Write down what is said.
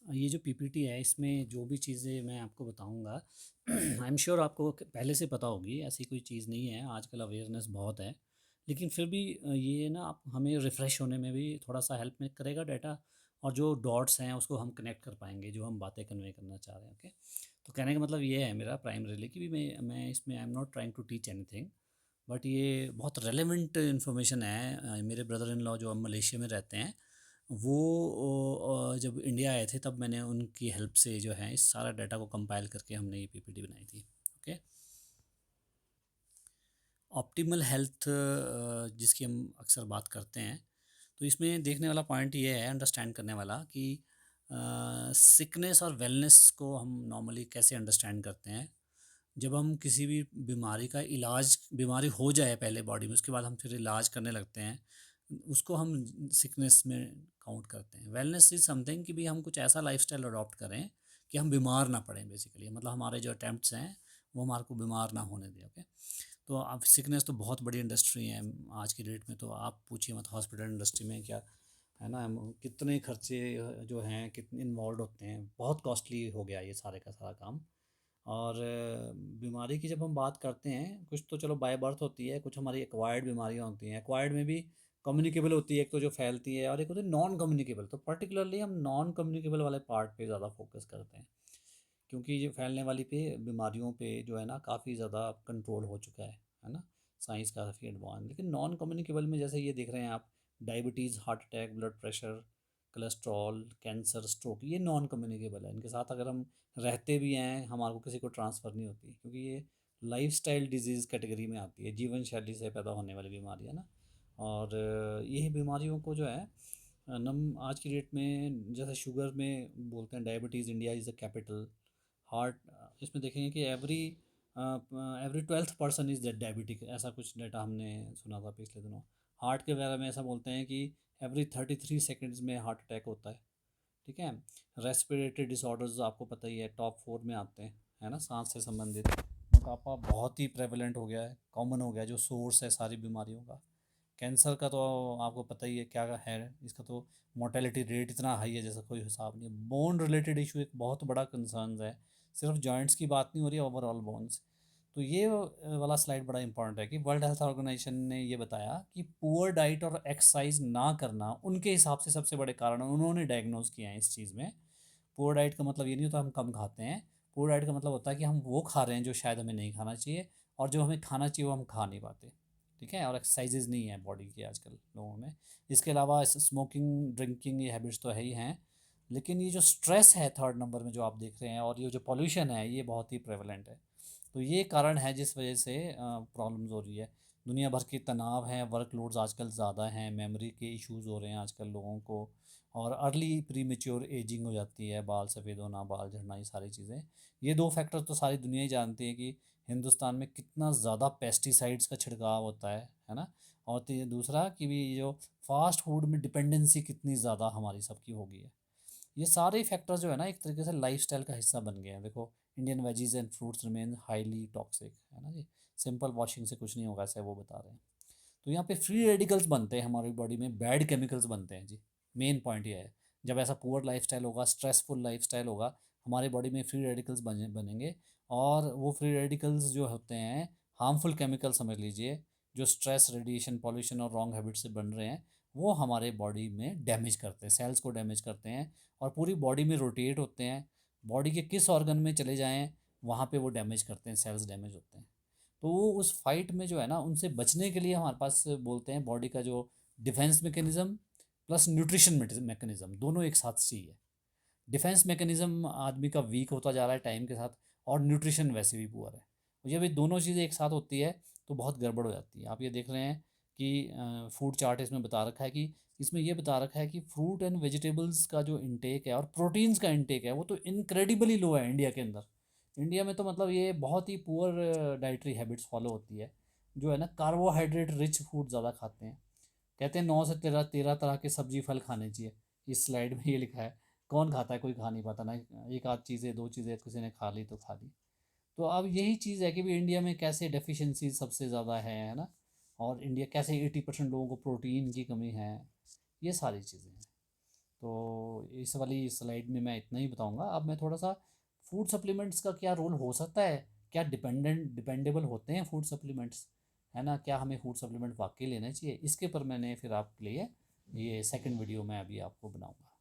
ये जो पीपीटी है इसमें जो भी चीज़ें मैं आपको बताऊंगा आई एम श्योर आपको पहले से पता होगी, ऐसी कोई चीज़ नहीं है, आजकल अवेयरनेस बहुत है। लेकिन फिर भी ये ना आप हमें रिफ़्रेश होने में भी थोड़ा सा हेल्प में करेगा डाटा, और जो डॉट्स हैं उसको हम कनेक्ट कर पाएंगे जो हम बातें कन्वे करना चाह रहे हैं। ओके, तो कहने का मतलब ये है मेरा प्राइमरीली कि भी मैं इसमें I am not trying to teach anything, but ये बहुत रेलेवेंट इन्फॉर्मेशन है। मेरे ब्रदर इन लॉ जो अब मलेशिया में रहते हैं, वो जब इंडिया आए थे तब मैंने उनकी हेल्प से जो है इस सारा डाटा को कंपाइल करके हमने ये पीपीटी बनाई थी। ओके, ऑप्टिमल हेल्थ जिसकी हम अक्सर बात करते हैं, तो इसमें देखने वाला पॉइंट ये है, अंडरस्टैंड करने वाला कि सिकनेस और वेलनेस को हम नॉर्मली कैसे अंडरस्टैंड करते हैं। जब हम किसी भी बीमारी का इलाज, बीमारी हो जाए पहले बॉडी में, उसके बाद हम फिर इलाज करने लगते हैं, उसको हम सिकनेस में काउंट करते हैं। वेलनेस इज़ समथिंग कि भी हम कुछ ऐसा लाइफस्टाइल अडॉप्ट करें कि हम बीमार ना पड़ें, बेसिकली मतलब हमारे जो अटैम्प्ट्स हैं वो हमारे को बीमार ना होने दें। ओके, तो अब सिकनेस तो बहुत बड़ी इंडस्ट्री है आज की डेट में, तो आप पूछिए मत हॉस्पिटल इंडस्ट्री में क्या है ना, कितने खर्चे जो हैं कितने इन्वॉल्व होते हैं, बहुत कॉस्टली हो गया ये सारे का सारा काम। और बीमारी की जब हम बात करते हैं, कुछ तो चलो बाय बर्थ होती है, कुछ हमारी एक्वायर्ड बीमारियां होती हैं। एक्वायर्ड में भी कम्युनिकेबल होती है, एक तो जो फैलती है, और एक होती है नॉन कम्युनिकेबल। तो पर्टिकुलरली हम नॉन कम्युनिकेबल वाले पार्ट पे ज़्यादा फोकस करते हैं, क्योंकि ये फैलने वाली पे बीमारियों पे जो है ना काफ़ी ज़्यादा कंट्रोल हो चुका है ना, साइंस काफ़ी एडवांस। लेकिन नॉन कम्युनिकेबल में जैसे ये देख रहे हैं आप, diabetes, heart attack, blood pressure, cholesterol, cancer, stroke, ये नॉन कम्युनिकेबल है। इनके साथ अगर हम रहते भी हैं, हमारे को किसी को ट्रांसफ़र नहीं होती, क्योंकि ये लाइफस्टाइल डिजीज़ कैटेगरी में आती है, जीवन शैली से पैदा होने वाली बीमारी है ना। और यही बीमारियों को जो है नम आज की डेट में, जैसे शुगर में बोलते हैं diabetes India is the capital. Heart, इसमें देखेंगे कि every every 12th person is diabetic, ऐसा कुछ डाटा हमने सुना था पिछले दिनों। हार्ट के बारे में ऐसा बोलते हैं कि एवरी 33 सेकेंड्स में हार्ट अटैक होता है। ठीक है, रेस्पिरेटरी डिसऑर्डर्स आपको पता ही है, टॉप 4 में आते हैं, है ना, सांस से संबंधित। मोटापा बहुत ही प्रेवलेंट हो गया है, कॉमन हो गया है, जो सोर्स है सारी बीमारियों का। कैंसर का तो आपको पता ही है क्या है, इसका तो मोर्टेलिटी रेट इतना हाई है जैसा कोई हिसाब नहीं है। बोन रिलेटेड इशू एक बहुत बड़ा कंसर्न है, सिर्फ जॉइंट्स की बात नहीं हो रही है, ओवरऑल बोन्स। तो ये वाला स्लाइड बड़ा इंपॉर्टेंट है कि वर्ल्ड हेल्थ ऑर्गेनाइजेशन ने ये बताया कि पुअर डाइट और एक्सरसाइज ना करना उनके हिसाब से सबसे बड़े कारण उन्होंने डायग्नोज किए हैं इस चीज़ में। पुअर डाइट का मतलब ये नहीं होता हम कम खाते हैं, पुअर डाइट का मतलब होता है कि हम वो खा रहे हैं जो शायद हमें नहीं खाना चाहिए, और जो हमें खाना चाहिए वो हम खा नहीं पाते। ठीक है, और एक्सरसाइजेज नहीं है बॉडी की आजकल लोगों में। इसके अलावा स्मोकिंग, ड्रिंकिंग, ये हैबिट्स तो है ही हैं। लेकिन ये जो स्ट्रेस है थर्ड नंबर में जो आप देख रहे हैं, और ये जो पॉल्यूशन है, ये बहुत ही प्रेवलेंट है। तो ये कारण है जिस वजह से प्रॉब्लम्स हो रही है। दुनिया भर के तनाव हैं, वर्कलोड्स आजकल ज़्यादा हैं, मेमोरी के इश्यूज़ हो रहे हैं आजकल लोगों को, और अर्ली प्री मेच्योर एजिंग हो जाती है, बाल सफ़ेद होना, बाल झड़ना, ये सारी चीज़ें। ये दो फैक्टर तो सारी दुनिया ही जानती है कि हिंदुस्तान में कितना ज़्यादा पेस्टिसाइड्स का छिड़काव होता है ना। और दूसरा कि भी जो फास्ट फूड में डिपेंडेंसी कितनी ज़्यादा हमारी सबकी हो गई है। ये सारे फैक्टर्स जो है ना एक तरीके से लाइफस्टाइल का हिस्सा बन गए हैं। देखो, Indian veggies and fruits remain highly toxic, है ना जी, सिंपल वॉशिंग से कुछ नहीं होगा, ऐसा वो बता रहे हैं। तो यहाँ पे फ्री रेडिकल्स बनते हैं हमारी बॉडी में, बैड केमिकल्स बनते हैं जी। मेन पॉइंट ये है, जब ऐसा पुअर लाइफस्टाइल होगा, स्ट्रेसफुल लाइफस्टाइल होगा, हमारी बॉडी में फ्री रेडिकल्स बनेंगे। और वो फ्री रेडिकल्स जो होते हैं हार्मफुल केमिकल समझ लीजिए, जो स्ट्रेस, रेडिएशन, पॉल्यूशन और रॉन्ग हैबिट से बन रहे हैं, वो हमारे बॉडी में डैमेज करते हैं, सेल्स को डैमेज करते हैं, और पूरी बॉडी में रोटेट होते हैं। बॉडी के किस ऑर्गन में चले जाएं वहाँ पे वो डैमेज करते हैं, सेल्स डैमेज होते हैं। तो वो उस फाइट में जो है ना, उनसे बचने के लिए हमारे पास बोलते हैं बॉडी का जो defence mechanism plus nutrition mechanism दोनों एक साथ चाहिए। डिफेंस मैकेनिज्म आदमी का वीक होता जा रहा है टाइम के साथ, और न्यूट्रिशन वैसे भी पुअर है। और जब ये दोनों चीज़ें एक साथ होती है तो बहुत गड़बड़ हो जाती है। आप ये देख रहे हैं कि फूड चार्ट इसमें बता रखा है कि, इसमें ये बता रखा है कि फ्रूट एंड वेजिटेबल्स का जो इंटेक है और प्रोटीन्स का इंटेक है वो तो इनक्रेडिबली लो है इंडिया के अंदर। इंडिया में तो मतलब ये बहुत ही पुअर डाइटरी हैबिट्स फॉलो होती है, जो है ना कार्बोहाइड्रेट रिच फूड ज़्यादा खाते हैं। कहते हैं 9 से 13 13 तरह के सब्जी फल खाने चाहिए, इस स्लाइड में ये लिखा है। कौन खाता है? कोई खा नहीं पाता ना, एक आध चीज़ें, दो चीज़ें किसी ने खा ली तो खा ली। तो अब यही चीज़ है कि भी इंडिया में कैसे डेफिशिएंसी सबसे ज़्यादा है ना, और इंडिया कैसे 80% लोगों को प्रोटीन की कमी है, ये सारी चीज़ें हैं। तो इस वाली स्लाइड में मैं इतना ही बताऊंगा। अब मैं थोड़ा सा फूड सप्लीमेंट्स का क्या रोल हो सकता है, क्या डिपेंडेबल होते हैं फूड सप्लीमेंट्स, है ना, क्या हमें फूड सप्लीमेंट वाकई लेना चाहिए, इसके ऊपर मैंने फिर आपके लिए ये सेकंड वीडियो मैं अभी आपको बनाऊंगा।